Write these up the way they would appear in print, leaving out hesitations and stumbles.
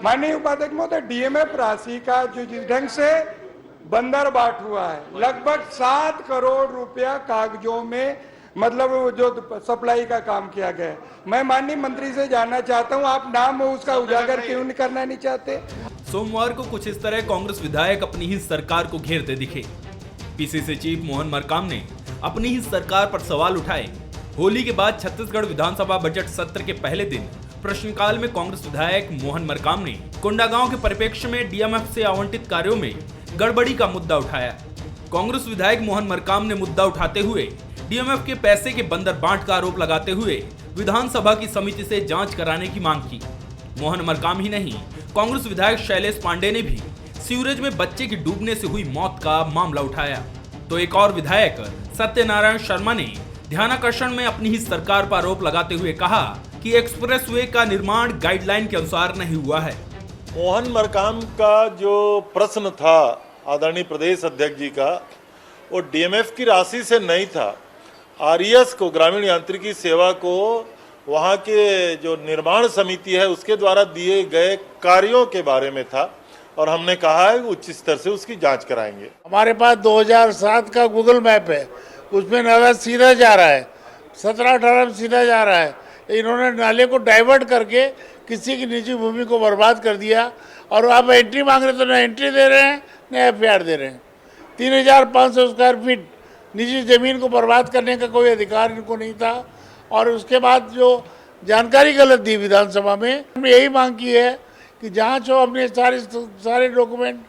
माननीय उपाध्यक्ष महोदय, डीएमएफ राशि का जो जिस ढंग से बंदर बाट हुआ है, लगभग 7 करोड़ रुपया कागजों में मतलब जो सप्लाई का काम किया गया है। मैं माननीय मंत्री से जानना चाहता हूं, आप नाम उसका उजागर क्यों नहीं करना नहीं चाहते? सोमवार को कुछ इस तरह कांग्रेस विधायक अपनी ही सरकार को घेरते दिखे। पीसीसी चीफ मोहन मरकाम ने अपनी ही सरकार पर सवाल उठाए। होली के बाद छत्तीसगढ़ विधानसभा बजट सत्र के पहले दिन प्रश्नकाल में कांग्रेस विधायक मोहन मरकाम ने कोंडागांव के परिप्रेक्ष्य में डीएमएफ से आवंटित कार्यों में गड़बड़ी का मुद्दा उठाया। कांग्रेस विधायक मोहन मरकाम ने मुद्दा उठाते हुए डीएमएफ के पैसे के बंदर बांट का आरोप लगाते हुए विधानसभा की समिति से जांच कराने की मांग की। मोहन मरकाम ही नहीं, कांग्रेस विधायक शैलेश पांडे ने भी सीवरेज में बच्चे की डूबने से हुई मौत का मामला उठाया। तो एक और विधायक सत्यनारायण शर्मा ने ध्यानाकर्षण में अपनी ही सरकार पर आरोप लगाते हुए कहा कि एक्सप्रेसवे का निर्माण गाइडलाइन के अनुसार नहीं हुआ है। मोहन मरकाम का जो प्रश्न था आदरणीय प्रदेश अध्यक्ष जी का, वो डीएमएफ की राशि से नहीं था, आरईएस को, ग्रामीण यांत्रिकी सेवा को, वहाँ के जो निर्माण समिति है उसके द्वारा दिए गए कार्यों के बारे में था और हमने कहा है उच्च स्तर से उसकी जांच कराएंगे। हमारे पास 2007 का गूगल मैप है, उसमें नाला सीधा जा रहा है, 17-18 में सीधा जा रहा है। इन्होंने नाले को डाइवर्ट करके किसी की निजी भूमि को बर्बाद कर दिया और अब एंट्री मांग रहे तो ना एंट्री दे रहे हैं न एफआईआर दे रहे हैं। 3500 स्क्वायर फीट निजी जमीन को बर्बाद करने का कोई अधिकार इनको नहीं था। और उसके बाद जो जानकारी गलत दी विधानसभा में, हमने यही मांग की है कि जांच हो। हमने सारे डॉक्यूमेंट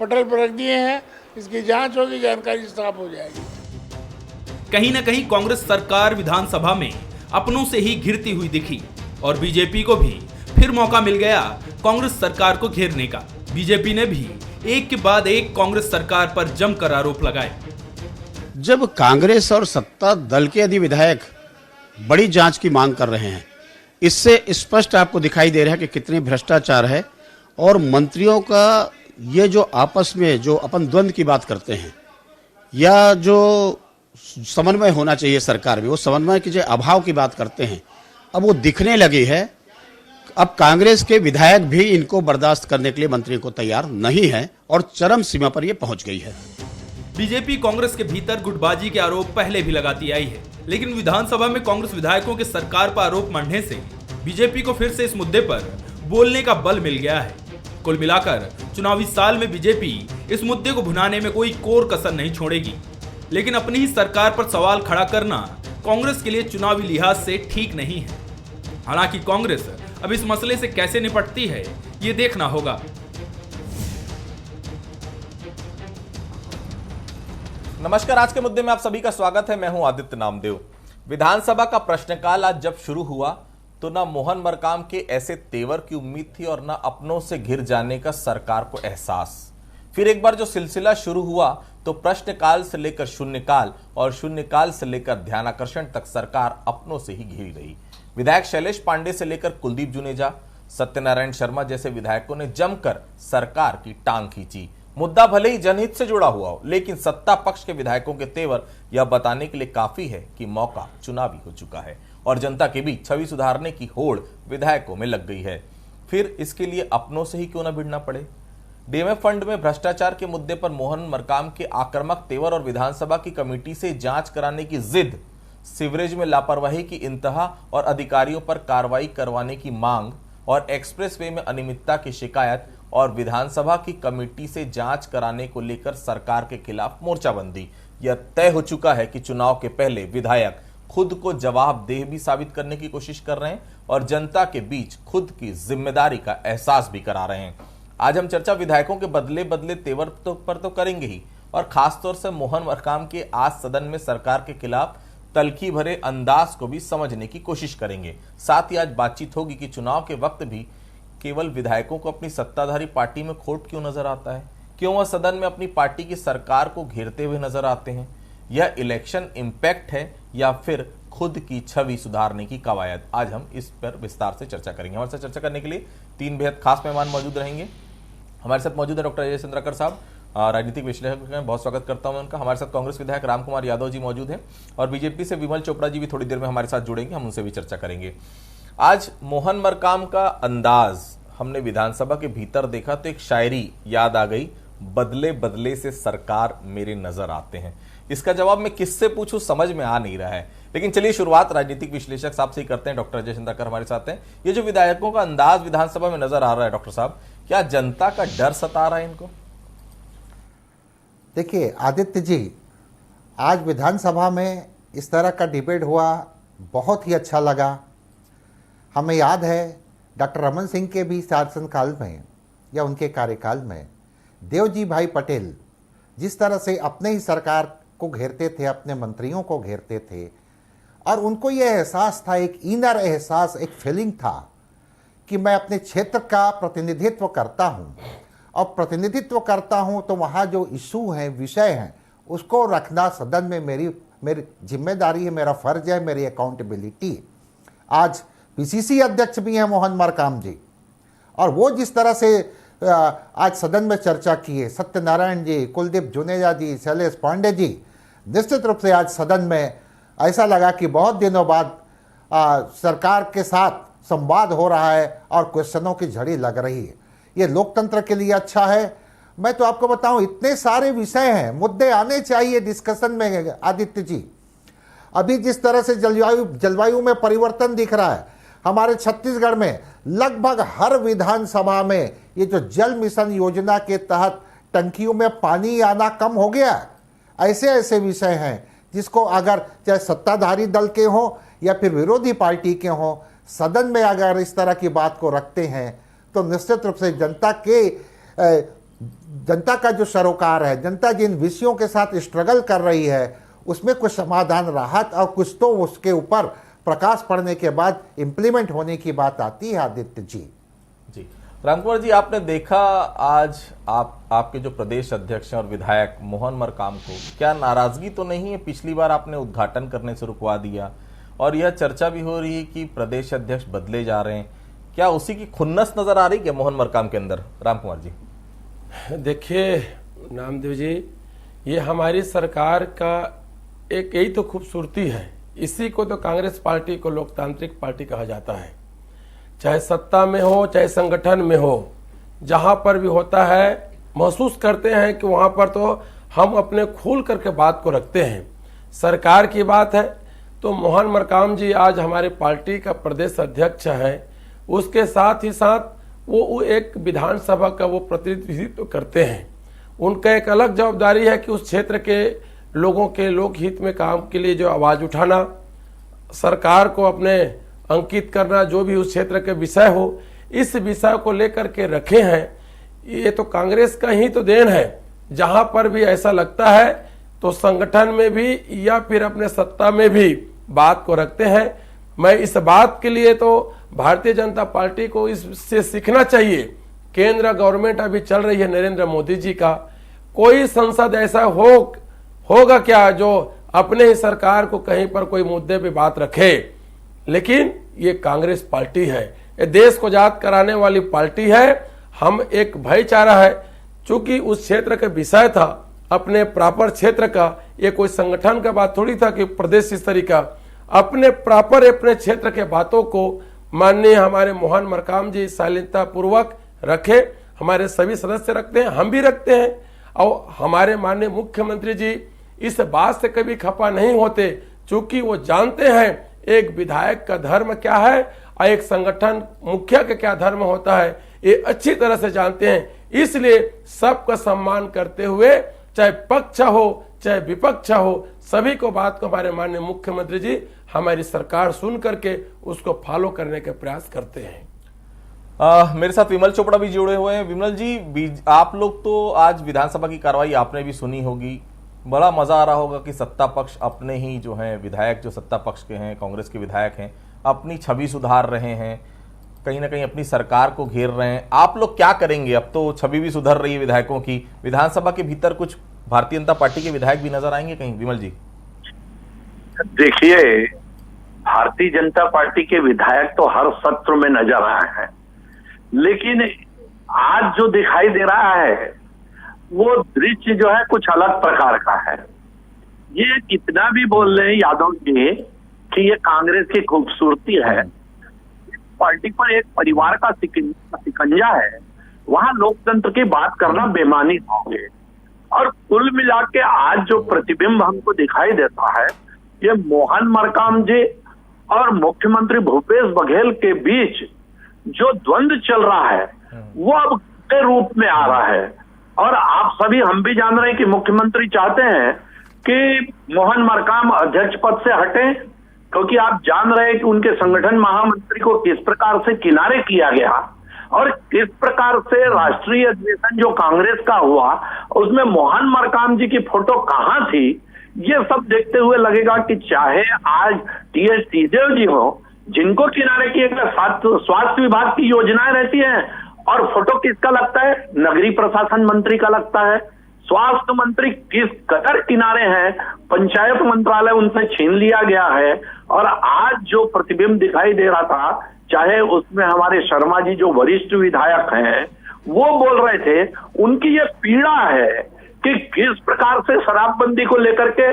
पटल पर रख दिए हैं, इसकी जांच होगी, जानकारी साफ हो जाएगी। कहीं न कहीं कांग्रेस सरकार विधानसभा में अपनों से ही घिरती हुई दिखी और बीजेपी को भी फिर मौका मिल गया कांग्रेस सरकार को घेरने का। बीजेपी ने भी एक के बाद एक कांग्रेस सरकार पर जमकर आरोप लगाए। जब कांग्रेस और सत्ता दल के यदि विधायक बड़ी जांच की मांग कर रहे हैं, इससे स्पष्ट आपको दिखाई दे रहा है कि कितने भ्रष्टाचार है। और मंत्रियों का ये जो आपस में जो अपन द्वंद्व की बात करते हैं या जो समन्वय होना चाहिए सरकार में, वो समन्वय के जो अभाव की बात करते हैं, अब वो दिखने लगी है। अब कांग्रेस के विधायक भी इनको बर्दाश्त करने के लिए मंत्रियों को तैयार नहीं है और चरम सीमा पर ये पहुंच गई है। बीजेपी कांग्रेस के भीतर गुटबाजी के आरोप पहले भी लगाती आई है, लेकिन विधानसभा में कांग्रेस विधायकों के सरकार पर आरोप मढ़ने से बीजेपी को फिर से इस मुद्दे पर बोलने का बल मिल गया है। कुल मिलाकर चुनावी साल में बीजेपी इस मुद्दे को भुनाने में कोई कोर कसर नहीं छोड़ेगी, लेकिन अपनी ही सरकार पर सवाल खड़ा करना कांग्रेस के लिए चुनावी लिहाज से ठीक नहीं है। हालांकि कांग्रेस अब इस मसले से कैसे निपटती है, ये देखना होगा। नमस्कार, आज के मुद्दे में आप सभी का स्वागत है। मैं हूं आदित्य नामदेव। विधानसभा का प्रश्नकाल आज जब शुरू हुआ तो ना मोहन मरकाम के ऐसे तेवर की उम्मीद थी और ना अपनों से घिर जाने का सरकार को एहसास। फिर एक बार जो सिलसिला शुरू हुआ तो प्रश्नकाल से लेकर शून्यकाल और शून्यकाल से लेकर ध्यानाकर्षण तक सरकार अपनों से ही घिरी रही। विधायक शैलेश पांडे से लेकर कुलदीप जुनेजा, सत्यनारायण शर्मा जैसे विधायकों ने जमकर सरकार की टांग खींची। मुद्दा भले ही जनहित से जुड़ा हुआ हो, लेकिन सत्ता पक्ष के विधायकों के तेवर यह बताने के लिए काफी है कि मौका चुनावी हो चुका है और जनता के बीच छवि सुधारने की होड़ विधायकों में लग गई है। फिर इसके लिए अपनों से ही क्यों न भिड़ना पड़े। डीएमएफ फंड में भ्रष्टाचार के मुद्दे पर मोहन मरकाम के आक्रामक तेवर और विधानसभा की कमेटी से जांच कराने की जिद, सीवरेज में लापरवाही की इंतहा और अधिकारियों पर कार्रवाई करवाने की मांग और एक्सप्रेसवे में अनियमितता की शिकायत और विधानसभा की कमेटी से जांच कराने को लेकर सरकार के खिलाफ मोर्चाबंदी, यह तय हो चुका है कि चुनाव के पहले विधायक खुद को जवाबदेह भी साबित करने की कोशिश कर रहे हैं और जनता के बीच खुद की जिम्मेदारी का एहसास भी करा रहे हैं। आज हम चर्चा विधायकों के बदले बदले तेवर पर तो करेंगे ही, और खासतौर से मोहन मरकाम के आज सदन में सरकार के खिलाफ तल्खी भरे अंदाज को भी समझने की कोशिश करेंगे। साथ ही आज बातचीत होगी कि चुनाव के वक्त भी केवल विधायकों को अपनी सत्ताधारी पार्टी में खोट क्यों नजर आता है, क्यों वह सदन में अपनी पार्टी की सरकार को घेरते हुए नजर आते हैं। यह इलेक्शन इंपैक्ट है या फिर खुद की छवि सुधारने की कवायद। आज हम इस पर विस्तार से चर्चा करेंगे। हमारे साथ चर्चा करने के लिए तीन बेहद खास मेहमान मौजूद रहेंगे। हमारे साथ मौजूद है डॉक्टर अजय चंद्राकर साहब, राजनीतिक विश्लेषक हैं, बहुत स्वागत करता हूं उनका। हमारे साथ कांग्रेस विधायक रामकुमार यादव जी मौजूद हैं और बीजेपी से विमल चोपड़ा जी भी थोड़ी देर में हमारे साथ जुड़ेंगे, हम उनसे भी चर्चा करेंगे। आज मोहन मरकाम का अंदाज हमने विधानसभा के भीतर देखा तो एक शायरी याद आ गई, बदले बदले से सरकार मेरे नजर आते हैं। इसका जवाब मैं किससे पूछूं समझ में आ नहीं रहा है, लेकिन चलिए शुरुआत राजनीतिक विश्लेषक साहब से ही करते हैं। डॉक्टर अजय चंद्राकर हमारे साथ हैं। ये जो विधायकों का अंदाज विधानसभा में नजर आ रहा है डॉक्टर साहब, क्या जनता का डर सता रहा है इनको? देखिए आदित्य जी, आज विधानसभा में इस तरह का डिबेट हुआ, बहुत ही अच्छा लगा। हमें याद है डॉक्टर रमन सिंह के भी शासनकाल में या उनके कार्यकाल में देवजी भाई पटेल जिस तरह से अपने ही सरकार को घेरते थे, अपने मंत्रियों को घेरते थे, और उनको ये एहसास था, एक इनर एहसास, एक फीलिंग था कि मैं अपने क्षेत्र का प्रतिनिधित्व करता हूँ, और प्रतिनिधित्व करता हूँ तो वहाँ जो इशू हैं, विषय हैं, उसको रखना सदन में मेरी जिम्मेदारी है, मेरा फर्ज है, मेरी अकाउंटेबिलिटी। आज पीसीसी अध्यक्ष भी हैं मोहन मरकाम जी, और वो जिस तरह से आज सदन में चर्चा की है, सत्यनारायण जी, कुलदीप जुनेजा जी, शैलेश पांडे जी, निश्चित रूप से आज सदन में ऐसा लगा कि बहुत दिनों बाद सरकार के साथ संवाद हो रहा है और क्वेश्चनों की झड़ी लग रही है। ये लोकतंत्र के लिए अच्छा है। मैं तो आपको बताऊं, इतने सारे विषय हैं, मुद्दे आने चाहिए डिस्कशन में आदित्य जी। अभी जिस तरह से जलवायु में परिवर्तन दिख रहा है, हमारे छत्तीसगढ़ में लगभग हर विधानसभा में ये जो जल मिशन योजना के तहत टंकियों में पानी आना कम हो गया। ऐसे ऐसे विषय हैं जिसको अगर चाहे सत्ताधारी दल के हों या फिर विरोधी पार्टी के हों, सदन में अगर इस तरह की बात को रखते हैं तो निश्चित रूप से जनता का जो सरोकार है, जनता जिन विषयों के साथ स्ट्रगल कर रही है, उसमें कुछ समाधान, राहत और कुछ तो उसके ऊपर प्रकाश पड़ने के बाद इम्प्लीमेंट होने की बात आती है आदित्य जी। जी रामकुमार जी, आपने देखा आज आपके जो प्रदेश अध्यक्ष और विधायक मोहन मरकाम को क्या नाराजगी तो नहीं है? पिछली बार आपने उद्घाटन करने से रुकवा दिया और यह चर्चा भी हो रही है कि प्रदेश अध्यक्ष बदले जा रहे हैं, क्या उसी की खुन्नस नजर आ रही है मोहन मरकाम के अंदर? रामकुमार जी देखिए नामदेव जी, ये हमारी सरकार का एक यही तो खूबसूरती है। इसी को तो कांग्रेस पार्टी को लोकतांत्रिक पार्टी कहा जाता है। चाहे सत्ता में हो चाहे संगठन में हो, जहां पर भी होता है महसूस करते हैं कि वहां पर तो हम अपने खुल करके बात को रखते हैं। सरकार की बात है तो मोहन मरकाम जी आज हमारे पार्टी का प्रदेश अध्यक्ष है, उसके साथ ही साथ वो एक विधानसभा का वो प्रतिनिधित्व करते हैं। उनका एक अलग जवाबदारी है कि उस क्षेत्र के लोगों के लोकहित में काम के लिए जो आवाज़ उठाना, सरकार को अपने अंकित करना, जो भी उस क्षेत्र के विषय हो, इस विषय को लेकर के रखे हैं। ये तो कांग्रेस का ही तो देन है। जहां पर भी ऐसा लगता है तो संगठन में भी या फिर अपने सत्ता में भी बात को रखते हैं। मैं इस बात के लिए तो भारतीय जनता पार्टी को इससे सीखना चाहिए। केंद्र गवर्नमेंट अभी चल रही है नरेंद्र मोदी जी का, कोई संसद ऐसा होगा क्या जो अपने ही सरकार को कहीं पर कोई मुद्दे पे बात रखे? लेकिन ये कांग्रेस पार्टी है, ये देश को आजाद कराने वाली पार्टी है। हम एक भाईचारा है, चूंकि उस क्षेत्र का विषय था, अपने प्रॉपर क्षेत्र का, ये कोई संगठन का बात थोड़ी था कि प्रदेश स्तरीय का, अपने प्रॉपर अपने क्षेत्र के बातों को माननीय हमारे मोहन मरकाम जी शालीनता पूर्वक रखे। हमारे सभी सदस्य रखते हैं, हम भी रखते हैं, और हमारे माननीय मुख्यमंत्री जी इस बात से कभी खफा नहीं होते, क्योंकि वो जानते हैं एक विधायक का धर्म क्या है और एक संगठन मुखिया का क्या धर्म होता है, ये अच्छी तरह से जानते हैं। इसलिए सबका सम्मान करते हुए, चाहे पक्ष हो चाहे विपक्ष हो, सभी को बात को हमारे माननीय मुख्यमंत्री जी हमारी सरकार सुन करके उसको फॉलो करने के प्रयास करते हैं। मेरे साथ विमल चोपड़ा भी जुड़े हुए हैं। विमल जी, आप लोग तो आज विधानसभा की कार्रवाई आपने भी सुनी होगी, बड़ा मजा आ रहा होगा कि सत्ता पक्ष अपने ही जो हैं विधायक, जो सत्ता पक्ष के हैं, कांग्रेस के विधायक हैं, अपनी छवि सुधार रहे हैं, कहीं ना कहीं अपनी सरकार को घेर रहे हैं। आप लोग क्या करेंगे? अब तो छवि भी सुधर रही है विधायकों की, विधानसभा के भीतर कुछ भारतीय जनता पार्टी के विधायक भी नजर आएंगे कहीं? विमल जी देखिए, भारतीय जनता पार्टी के विधायक तो हर सत्र में नजर आए हैं, लेकिन आज जो दिखाई दे रहा है वो दृश्य जो है कुछ अलग प्रकार का है। ये कितना भी बोल रहे हैं यादव जी कि ये कांग्रेस की खूबसूरती है, पार्टी पर एक परिवार का सिकंजा है, वहां लोकतंत्र की बात करना बेमानी होंगे। और कुल मिला के आज जो प्रतिबिंब हमको दिखाई देता है, ये मोहन मरकाम जी और मुख्यमंत्री भूपेश बघेल के बीच जो द्वंद्व चल रहा है वो अब के रूप में आ रहा है। और आप सभी, हम भी जान रहे हैं कि मुख्यमंत्री चाहते हैं कि मोहन मरकाम अध्यक्ष पद से हटें, क्योंकि आप जान रहे हैं कि उनके संगठन महामंत्री को किस प्रकार से किनारे किया गया और किस प्रकार से राष्ट्रीय अधिवेशन जो कांग्रेस का हुआ उसमें मोहन मरकाम जी की फोटो कहां थी। ये सब देखते हुए लगेगा कि चाहे आज टीएस सिंहदेव जी हो, जिनको किनारे किए गए, स्वास्थ्य विभाग की योजनाएं रहती हैं और फोटो किसका लगता है, नगरीय प्रशासन मंत्री का लगता है। स्वास्थ्य मंत्री किस कदर किनारे हैं, पंचायत मंत्रालय उनसे छीन लिया गया है। और आज जो प्रतिबिंब दिखाई दे रहा था, चाहे उसमें हमारे शर्मा जी जो वरिष्ठ विधायक हैं वो बोल रहे थे, उनकी ये पीड़ा है कि किस प्रकार से शराबबंदी को लेकर के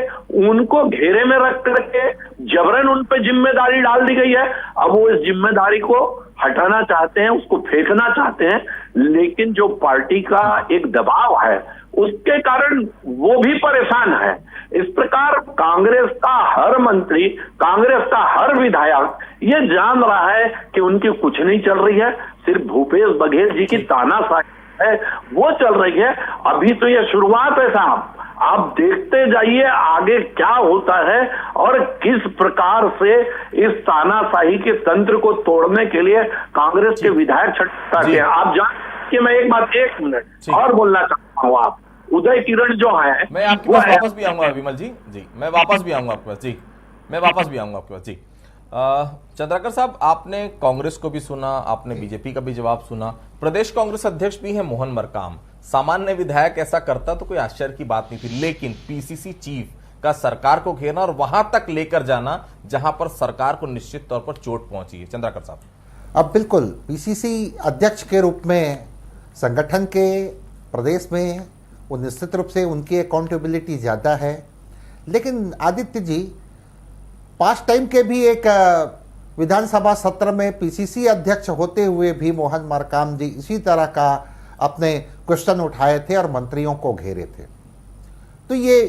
उनको घेरे में रख करके जबरन उन पे जिम्मेदारी डाल दी गई है। अब वो इस जिम्मेदारी को हटाना चाहते हैं, उसको फेंकना चाहते हैं, लेकिन जो पार्टी का एक दबाव है उसके कारण वो भी परेशान है। इस प्रकार कांग्रेस का हर मंत्री, कांग्रेस का हर विधायक ये जान रहा है कि उनकी कुछ नहीं चल रही है, सिर्फ भूपेश बघेल जी की तानाशाही है वो चल रही है। अभी तो ये शुरुआत है साहब, आप देखते जाइए आगे क्या होता है और किस प्रकार से इस तानाशाही के तंत्र को तोड़ने के लिए कांग्रेस के विधायक छटता है। आप जान कि मैं एक बात, 1 मिनट और बोलना चाहता हूँ। आप उदय किरण जो है, मैं आपके पास वापस भी आऊंगा विमल जी, मैं वापस भी आऊंगा आपके पास मैं वापस भी आऊंगा आपके पास चंद्राकर साहब, आपने कांग्रेस को भी सुना, आपने बीजेपी का भी जवाब सुना, प्रदेश कांग्रेस अध्यक्ष भी है मोहन मरकाम। सामान्य विधायक ऐसा करता तो कोई आश्चर्य की बात नहीं थी, लेकिन पीसीसी चीफ का सरकार को घेरना और वहां तक लेकर जाना जहां पर सरकार को निश्चित तौर पर चोट पहुंची है। चंद्राकर साहब, अब बिल्कुल पीसीसी अध्यक्ष के रूप में संगठन के प्रदेश में वो निश्चित रूप से उनकी अकाउंटेबिलिटी ज़्यादा है। लेकिन आदित्य जी, पास्ट टाइम के भी एक विधानसभा सत्र में पीसीसी अध्यक्ष होते हुए भी मोहन मरकाम जी इसी तरह का अपने क्वेश्चन उठाए थे और मंत्रियों को घेरे थे। तो ये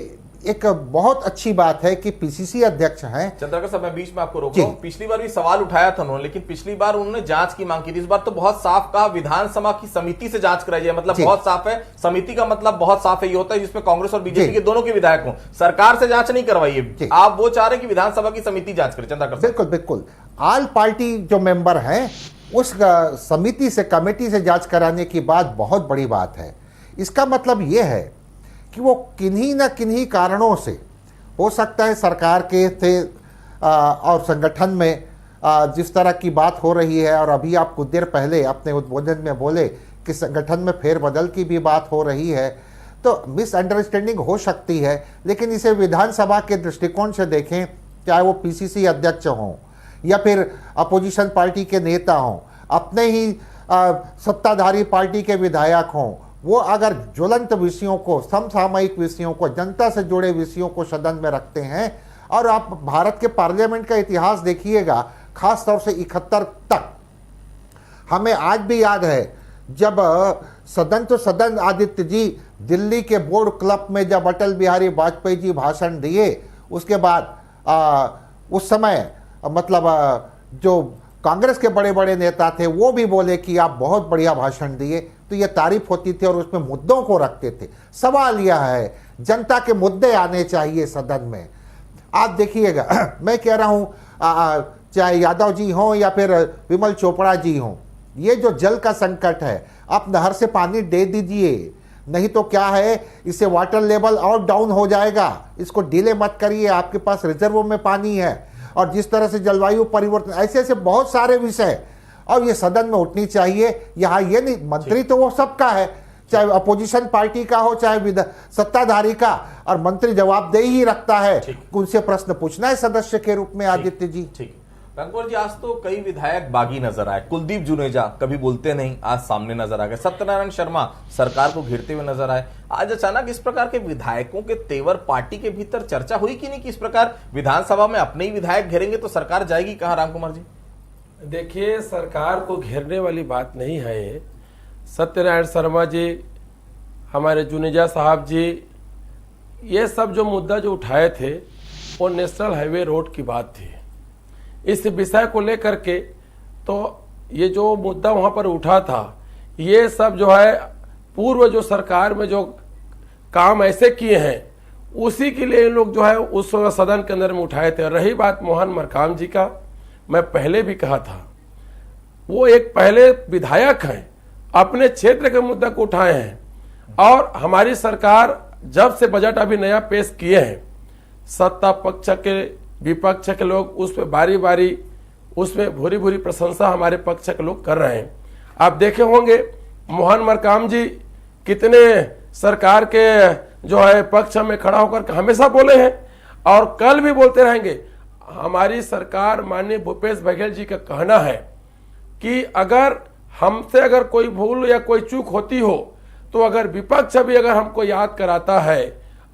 एक बहुत अच्छी बात है कि पीसीसी अध्यक्ष हैं। चंद्रकर साहब, मैं बीच में आपको रोक रहा हूं। पिछली बार भी सवाल उठाया था उन्होंने, लेकिन पिछली बार उन्होंने जांच की मांग की थी। इस बार तो बहुत साफ कहा विधानसभा की समिति से जांच कराई जाए, मतलब बहुत साफ है। समिति का मतलब बहुत साफ है, ये होता है जिसमें कांग्रेस और बीजेपी के दोनों के विधायक हों। सरकार से जांच नहीं करवाइए, आप वो चाह रहे कि विधानसभा की समिति जांच करे। चंद्रकर साहब, बिल्कुल बिल्कुल, ऑल पार्टी जो मेंबर हैं उस समिति से, कमेटी से जांच कराने की बात बहुत बड़ी बात है। इसका मतलब यह है कि वो किन्हीं न किन्हीं कारणों से, हो सकता है सरकार के थे और संगठन में जिस तरह की बात हो रही है, और अभी आप कुछ देर पहले अपने उद्बोधन में बोले कि संगठन में फेरबदल की भी बात हो रही है, तो मिसअंडरस्टैंडिंग हो सकती है। लेकिन इसे विधानसभा के दृष्टिकोण से देखें, चाहे वो पीसीसी अध्यक्ष हों या फिर अपोजिशन पार्टी के नेता हों, अपने ही सत्ताधारी पार्टी के विधायक हों, वो अगर ज्वलंत विषयों को, समसामयिक विषयों को, जनता से जुड़े विषयों को सदन में रखते हैं, और आप भारत के पार्लियामेंट का इतिहास देखिएगा, खास तौर से 71 तक, हमें आज भी याद है जब सदन तो सदन, आदित्य जी, दिल्ली के बोर्ड क्लब में जब अटल बिहारी वाजपेयी जी भाषण दिए, उसके बाद उस समय मतलब जो कांग्रेस के बड़े बड़े नेता थे वो भी बोले कि आप बहुत बढ़िया भाषण दिए, तो ये तारीफ होती थी और उसमें मुद्दों को रखते थे। सवाल यह है, जनता के मुद्दे आने चाहिए सदन में। आप देखिएगा, मैं कह रहा हूँ, चाहे यादव जी हों या फिर विमल चोपड़ा जी हों, ये जो जल का संकट है, आप नहर से पानी दे दीजिए, नहीं तो क्या है, इससे वाटर लेवल और डाउन हो जाएगा। इसको डिले मत करिए, आपके पास रिजर्वों में पानी है। और जिस तरह से जलवायु परिवर्तन, ऐसे ऐसे बहुत सारे विषय, और ये सदन में उठनी चाहिए। यहाँ ये नहीं, मंत्री तो वो सबका है, चाहे अपोजिशन पार्टी का हो चाहे सत्ताधारी का, और मंत्री जवाबदेही ही रखता है, उनसे प्रश्न पूछना है सदस्य के रूप में। आदित्य जी, ठीक, रंगपुर जी, आज तो कई विधायक बागी नजर आए। कुलदीप जुनेजा कभी बोलते नहीं, आज सामने नजर आ गए। सत्यनारायण शर्मा सरकार को घेरते हुए नजर आए। आज अचानक इस प्रकार के विधायकों के तेवर पार्टी के भीतर चर्चा हुई कि नहीं कि इस प्रकार विधानसभा में अपने ही विधायक घेरेंगे तो सरकार जाएगी कहां? राम कुमार जी, देखिए, सरकार को घेरने वाली बात नहीं है ये। सत्यनारायण शर्मा जी, हमारे जुनेजा साहब जी, ये सब जो मुद्दा जो उठाए थे वो नेशनल हाईवे रोड की बात थी। इस विषय को लेकर के तो ये जो मुद्दा वहाँ पर उठा था, ये सब जो है पूर्व जो सरकार में जो काम ऐसे किए हैं उसी के लिए इन लोग जो है उस सदन के अंदर में उठाए थे। रही बात मोहन मरकाम जी का, मैं पहले भी कहा था, वो एक पहले विधायक हैं, अपने क्षेत्र के मुद्दा को उठाए हैं। और हमारी सरकार जब से बजट अभी नया पेश किए हैं, सत्ता पक्ष के विपक्ष के लोग उस पर बारी बारी उसमें भूरी भूरी प्रशंसा हमारे पक्ष के लोग कर रहे हैं। आप देखे होंगे मोहन मरकाम जी कितने सरकार के जो है पक्ष में खड़ा होकर हमेशा बोले हैं और कल भी बोलते रहेंगे। हमारी सरकार माननीय भूपेश बघेल जी का कहना है कि अगर हमसे अगर कोई भूल या कोई चूक होती हो तो अगर विपक्ष भी अगर हमको याद कराता है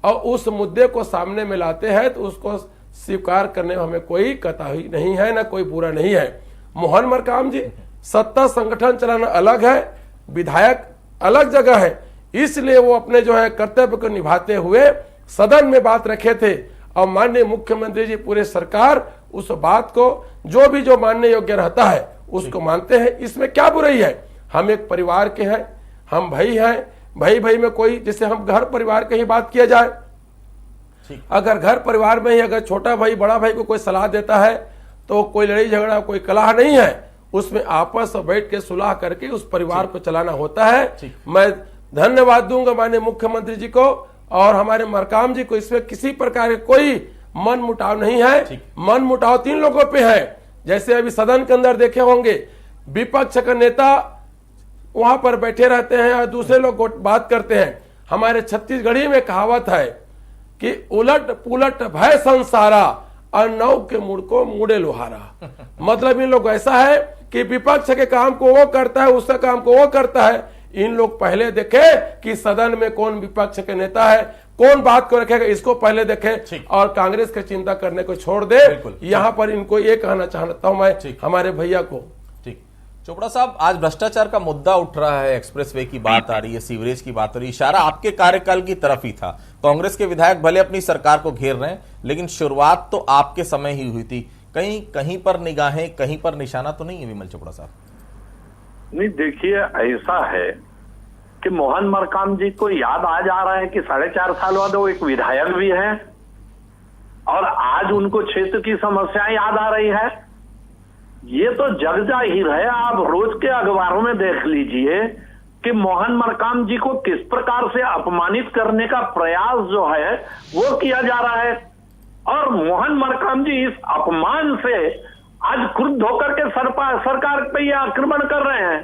और उस मुद्दे को सामने में लाते हैं तो उसको स्वीकार करने में हमें कोई कतराई नहीं है, ना कोई बुरा नहीं है। मोहन मरकाम जी, सत्ता संगठन चलाना अलग है, विधायक अलग जगह है, इसलिए वो अपने जो है कर्तव्य को निभाते हुए सदन में बात रखे थे और माननीय मुख्यमंत्री जी पूरे सरकार उस बात को जो भी जो मानने योग्य रहता है उसको मानते हैं। इसमें क्या बुराई है? हम एक परिवार के हैं, हम भाई हैं, भाई भाई में कोई, जैसे हम घर परिवार की ही बात किया जाए, अगर घर परिवार में ही अगर छोटा भाई बड़ा भाई को कोई सलाह देता है तो कोई लड़ाई झगड़ा कोई कलह नहीं है, उसमें आपस में बैठ के सुलह करके उस परिवार को चलाना होता है। मैं धन्यवाद दूंगा माननीय मुख्यमंत्री जी को और हमारे मरकाम जी को, इसमें किसी प्रकार के कोई मन मुटाव नहीं है। मन मुटाव तीन लोगों पे है। जैसे अभी सदन के अंदर देखे होंगे विपक्ष का नेता वहां पर बैठे रहते हैं और दूसरे लोग बात करते हैं। हमारे छत्तीसगढ़ी में कहावत है कि उलट पुलट भय संसारा और नौ के मुड़ को मुड़े लोहारा। मतलब इन लोग ऐसा है कि विपक्ष के काम को वो करता है, उसका काम को वो करता है। इन लोग पहले देखे कि सदन में कौन विपक्ष के नेता है, कौन बात को रखेगा, इसको पहले देखे और कांग्रेस की चिंता करने को छोड़ दे। यहाँ पर इनको ये कहना चाहता हूं मैं हमारे भैया को। ठीक, चोपड़ा साहब, आज भ्रष्टाचार का मुद्दा उठ रहा है, एक्सप्रेसवे की बात आ रही है, सीवरेज की बात हो रही है, इशारा आपके कार्यकाल की तरफ ही था। कांग्रेस के विधायक भले अपनी सरकार को घेर रहे हैं लेकिन शुरुआत तो आपके समय ही हुई थी। कहीं पर निगाहें, कहीं पर निशाना तो नहीं है विमल चोपड़ा साहब? नहीं, देखिए ऐसा है कि मोहन मरकाम जी को याद आ जा रहा है कि 4.5 साल बाद वो एक विधायक भी हैं और आज उनको क्षेत्र की समस्याएं याद आ रही है। ये तो जग जाहिर है, आप रोज के अखबारों में देख लीजिए कि मोहन मरकाम जी को किस प्रकार से अपमानित करने का प्रयास जो है वो किया जा रहा है। और मोहन मरकाम जी इस अपमान से आज क्रुद्ध होकर के सरकार पे ये आक्रमण कर रहे हैं।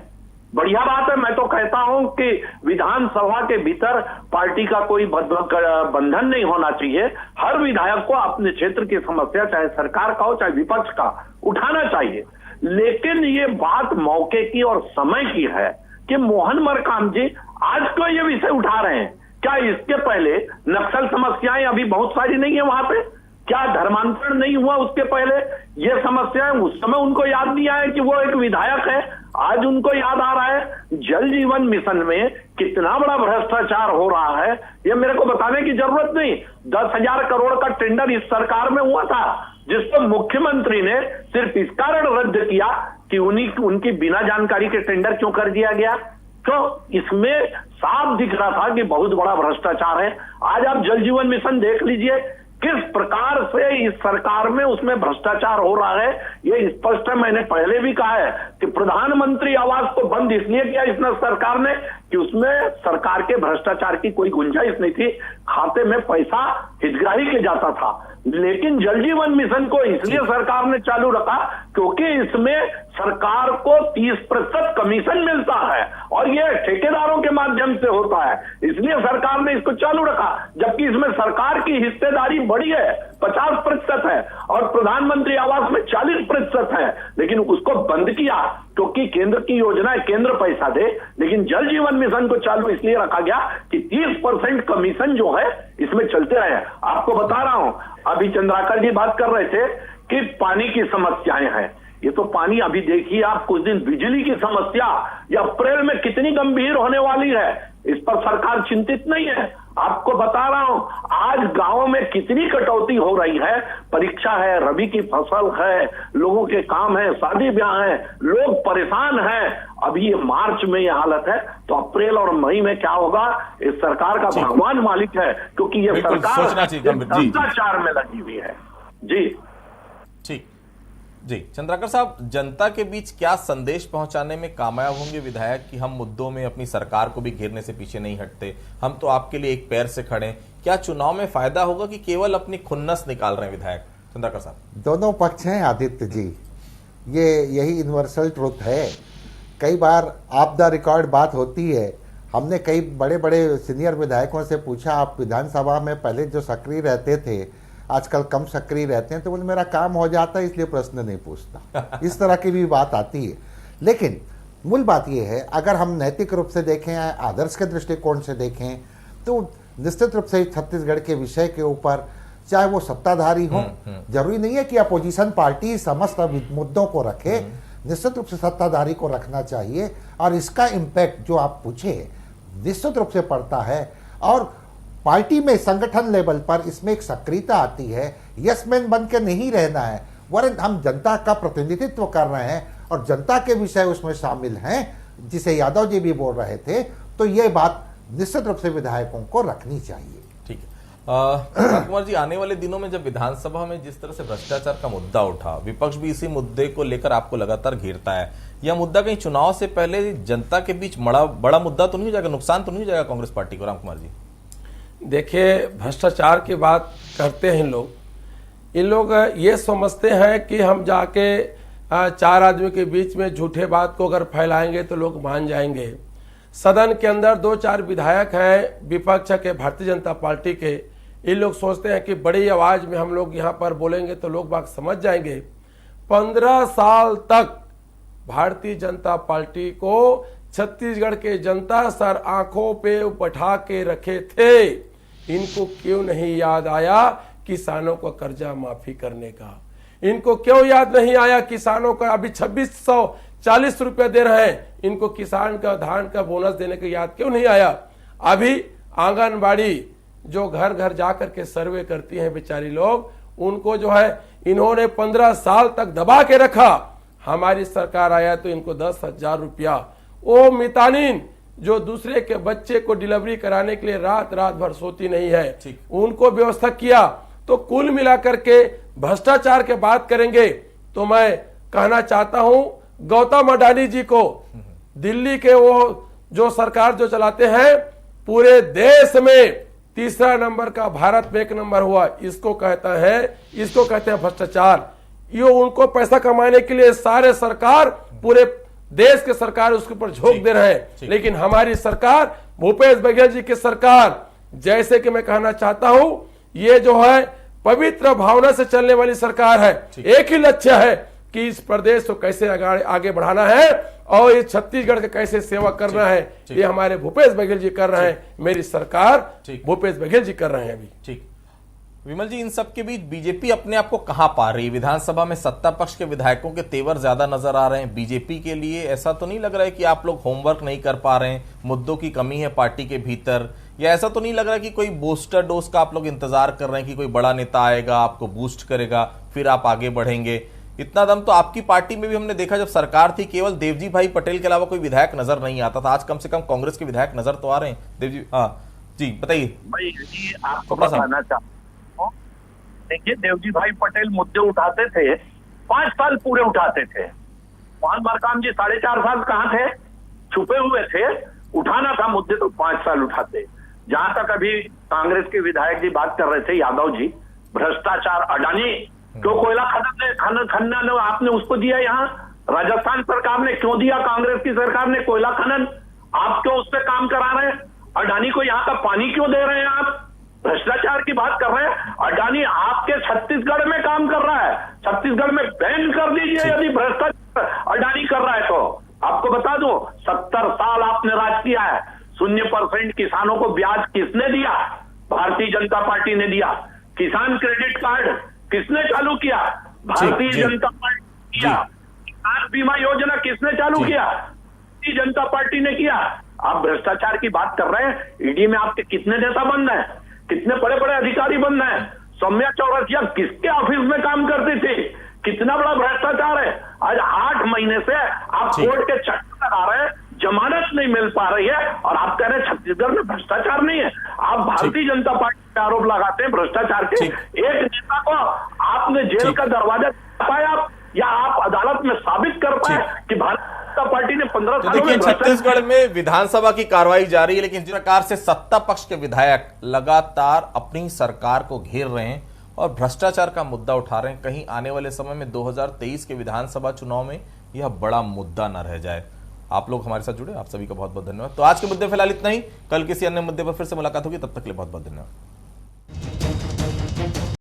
बढ़िया बात है। मैं तो कहता हूं कि विधानसभा के भीतर पार्टी का कोई बंधन नहीं होना चाहिए। हर विधायक को अपने क्षेत्र की समस्या, चाहे सरकार का हो चाहे विपक्ष का, उठाना चाहिए। लेकिन ये बात मौके की और समय की है कि मोहन मरकाम जी आज क्यों ये विषय उठा रहे हैं। क्या इसके पहले नक्सल समस्याएं अभी बहुत सारी नहीं है वहां पे? क्या धर्मांतरण नहीं हुआ उसके पहले? ये समस्याएं उस समय उनको याद नहीं आया कि वो एक विधायक है, आज उनको याद आ रहा है। जल जीवन मिशन में कितना बड़ा भ्रष्टाचार हो रहा है ये मेरे को बताने की जरूरत नहीं। 10,000 करोड़ का टेंडर इस सरकार में हुआ था जिसको मुख्यमंत्री ने सिर्फ इस कारण रद्द किया कि उनकी बिना जानकारी के टेंडर क्यों कर दिया गया। तो इसमें साफ दिख रहा था कि बहुत बड़ा भ्रष्टाचार है। आज आप जल जीवन मिशन देख लीजिए किस प्रकार से इस सरकार में उसमें भ्रष्टाचार हो रहा है, ये स्पष्ट है। मैंने पहले भी कहा है कि प्रधानमंत्री आवास को बंद इसलिए किया इस सरकार ने कि उसमें सरकार के भ्रष्टाचार की कोई गुंजाइश नहीं थी, खाते में पैसा हितग्राही के जाता था। लेकिन जल जीवन मिशन को इसलिए सरकार ने चालू रखा क्योंकि इसमें सरकार को 30% कमीशन मिलता है और ये ठेकेदारों के माध्यम से होता है, इसलिए सरकार ने इसको चालू रखा। जबकि इसमें सरकार की हिस्सेदारी बड़ी है, 50% है और प्रधानमंत्री आवास में 40% है, लेकिन उसको बंद किया क्योंकि केंद्र की योजना है, केंद्र पैसा दे। लेकिन जल जीवन मिशन को चालू इसलिए रखा गया कि 30% कमीशन जो है इसमें चलते रहे। आपको बता रहा हूं, अभी चंद्राकर जी बात कर रहे थे कि पानी की समस्याएं हैं। ये तो पानी, अभी देखिए आप कुछ दिन बिजली की समस्या ये अप्रैल में कितनी गंभीर होने वाली है, इस पर सरकार चिंतित नहीं है। आपको बता रहा हूं, आज गांवों में कितनी कटौती हो रही है, परीक्षा है, रबी की फसल है, लोगों के काम है, शादी ब्याह है, लोग परेशान हैं। अभी ये मार्च में ये हालत है, तो अप्रैल और मई में क्या होगा, इस सरकार का भगवान मालिक है, क्योंकि ये सरकार भ्रष्टाचार में लगी हुई है। जी ठीक जी, चंद्राकर साहब, जनता के बीच क्या संदेश पहुंचाने में कामयाब होंगे विधायक कि हम मुद्दों में अपनी सरकार को भी घेरने से पीछे नहीं हटते, हम तो आपके लिए एक पैर से खड़े? क्या चुनाव में फायदा होगा कि केवल अपनी खुन्नस निकाल रहे हैं विधायक? चंद्राकर साहब, दोनों पक्ष हैं आदित्य जी, ये यही यूनिवर्सल ट्रुथ है। कई बार ऑफ द रिकॉर्ड बात होती है। हमने कई बड़े बड़े सीनियर विधायकों से पूछा, आप विधानसभा में पहले जो सक्रिय रहते थे आजकल कम सक्रिय रहते हैं, तो बोले मेरा काम हो जाता है इसलिए प्रश्न नहीं पूछता। इस तरह की भी बात आती है। लेकिन मूल बात यह है, अगर हम नैतिक रूप से देखें, आदर्श के दृष्टिकोण से देखें, तो निश्चित रूप से छत्तीसगढ़ के विषय के ऊपर, चाहे वो सत्ताधारी हो, जरूरी नहीं है कि अपोजिशन पार्टी समस्त मुद्दों को रखे, निश्चित रूप से सत्ताधारी को रखना चाहिए। और इसका इम्पैक्ट जो आप पूछे निश्चित रूप से पड़ता है। और पार्टी में संगठन लेवल पर इसमें एक सक्रियता आती है। यसमैन बन के नहीं रहना है, वरन हम जनता का प्रतिनिधित्व कर रहे हैं और जनता के विषय उसमें शामिल हैं, जिसे यादव जी भी बोल रहे थे। तो ये बात निश्चित रूप से विधायकों को रखनी चाहिए। ठीक है कुमार जी, आने वाले दिनों में जब विधानसभा में जिस तरह से भ्रष्टाचार का मुद्दा उठा, विपक्ष भी इसी मुद्दे को लेकर आपको लगातार घेरता है, यह मुद्दा कहीं चुनाव से पहले जनता के बीच बड़ा मुद्दा तो नहीं हो जाएगा, नुकसान तो नहीं हो जाएगा कांग्रेस पार्टी को? राम कुमार जी, देखिए, भ्रष्टाचार की बात करते हैं इन लोग ये समझते हैं कि हम जाके 4 आदमी के बीच में झूठे बात को अगर फैलाएंगे तो लोग मान जाएंगे। सदन के अंदर 2-4 विधायक हैं विपक्ष के, भारतीय जनता पार्टी के, इन लोग सोचते हैं कि बड़ी आवाज में हम लोग यहाँ पर बोलेंगे तो लोग बात समझ जाएंगे। 15 साल तक भारतीय जनता पार्टी को छत्तीसगढ़ के जनता सर आंखों पे बैठा के रखे थे। इनको क्यों नहीं याद आया किसानों को कर्जा माफी करने का? इनको क्यों याद नहीं आया किसानों का अभी 2640 रुपया दे रहे हैं, इनको किसान का धान का बोनस देने का याद क्यों नहीं आया? अभी आंगनबाड़ी जो घर घर जाकर के सर्वे करती हैं बेचारी लोग, उनको जो है इन्होंने 15 साल तक दबा के रखा। हमारी सरकार आया तो इनको 10,000 रुपया, वो मितानिन जो दूसरे के बच्चे को डिलीवरी कराने के लिए रात रात भर सोती नहीं है, उनको व्यवस्था किया। तो कुल मिलाकर के भ्रष्टाचार के बात करेंगे तो मैं कहना चाहता हूं गौतम अडानी जी को, दिल्ली के वो जो सरकार जो चलाते हैं, पूरे देश में 3रा नंबर का भारत में 1 नंबर हुआ, इसको कहते हैं भ्रष्टाचार। ये उनको पैसा कमाने के लिए सारे सरकार, पूरे देश के सरकार उसके ऊपर झोंक दे रहे हैं। लेकिन हमारी सरकार, भूपेश बघेल जी की सरकार, जैसे कि मैं कहना चाहता हूं, ये जो है पवित्र भावना से चलने वाली सरकार है। एक ही लक्ष्य है कि इस प्रदेश को कैसे आगे बढ़ाना है और इस छत्तीसगढ़ के कैसे सेवा करना है। ये हमारे भूपेश बघेल जी कर रहे हैं, मेरी सरकार भूपेश बघेल जी कर रहे हैं। अभी ठीक, विमल जी, इन सब के बीच बीजेपी अपने आप को कहां पा रही है? विधानसभा में सत्ता पक्ष के विधायकों के तेवर ज्यादा नजर आ रहे हैं। बीजेपी के लिए ऐसा तो नहीं लग रहा है कि आप लोग होमवर्क नहीं कर पा रहे हैं, मुद्दों की कमी है पार्टी के भीतर, या ऐसा तो नहीं लग रहा है कि कोई बूस्टर डोज का आप लोग इंतजार कर रहे हैं कि कोई बड़ा नेता आएगा, आपको बूस्ट करेगा, फिर आप आगे बढ़ेंगे? इतना दम तो आपकी पार्टी में भी हमने देखा, जब सरकार थी केवल देवजी भाई पटेल के अलावा कोई विधायक नजर नहीं आता था। आज कम से कम कांग्रेस के विधायक नजर तो आ रहे हैं। देवजी, हाँ जी, बताइए। आपको बताना चाहता हूं, देखिए, देवजी भाई पटेल मुद्दे उठाते थे, 5 साल पूरे उठाते थे। मोहन मरकाम जी 4.5 साल कहाँ थे? छुपे हुए थे। उठाना था मुद्दे तो 5 साल उठाते। जहां तक अभी कांग्रेस के विधायक जी बात कर रहे थे, यादव जी, भ्रष्टाचार, अडानी क्यों कोयला खनन आपने उसको दिया? यहाँ राजस्थान सरकार ने क्यों दिया? कांग्रेस की सरकार ने कोयला खनन, आप क्यों उस पर काम करा रहे हैं? अडानी को यहाँ का पानी क्यों दे रहे हैं? आप भ्रष्टाचार की बात कर रहे हैं। अडानी आपके छत्तीसगढ़ में काम कर रहा है, छत्तीसगढ़ में बैन कर दीजिए यदि भ्रष्टाचार अडानी कर रहा है तो। आपको बता दूं, 70 साल आपने राज किया है, 0% किसानों को ब्याज किसने दिया? भारतीय जनता पार्टी ने दिया। किसान क्रेडिट कार्ड किसने चालू किया? भारतीय जनता पार्टी किया। बीमा योजना किसने चालू किया? भारतीय जनता पार्टी ने किया। आप भ्रष्टाचार की बात कर रहे हैं। ईडी में आपके कितने नेता बंद हैं, कितने बड़े बड़े अधिकारी बंद हैं? सौम्या चौरसिया किसके ऑफिस में काम करती थी? कितना बड़ा भ्रष्टाचार है। आज 8 महीने से आप कोर्ट के चक्कर लगा रहे हैं, जमानत नहीं मिल पा रही है, और आप कह रहे हैं छत्तीसगढ़ में भ्रष्टाचार नहीं है। आप भारतीय जनता पार्टी पे आरोप लगाते हैं भ्रष्टाचार के। एक नेता को आपने जेल का दरवाजा पाया, या आप अदालत में साबित कर पाए कि भारतीय जनता पार्टी ने 15 तो सालों देखिए, में छत्तीसगढ़ में विधानसभा की कार्रवाई जारी है, लेकिन जिस प्रकार से सत्ता पक्ष के विधायक लगातार अपनी सरकार को घेर रहे हैं और भ्रष्टाचार का मुद्दा उठा रहे हैं, कहीं आने वाले समय में 2023 के विधानसभा चुनाव में यह बड़ा मुद्दा न रह जाए। आप लोग हमारे साथ जुड़े, आप सभी का बहुत बहुत धन्यवाद। तो आज के मुद्दे फिलहाल इतना ही, कल किसी अन्य मुद्दे पर फिर से मुलाकात होगी, तब तक के लिए बहुत बहुत धन्यवाद।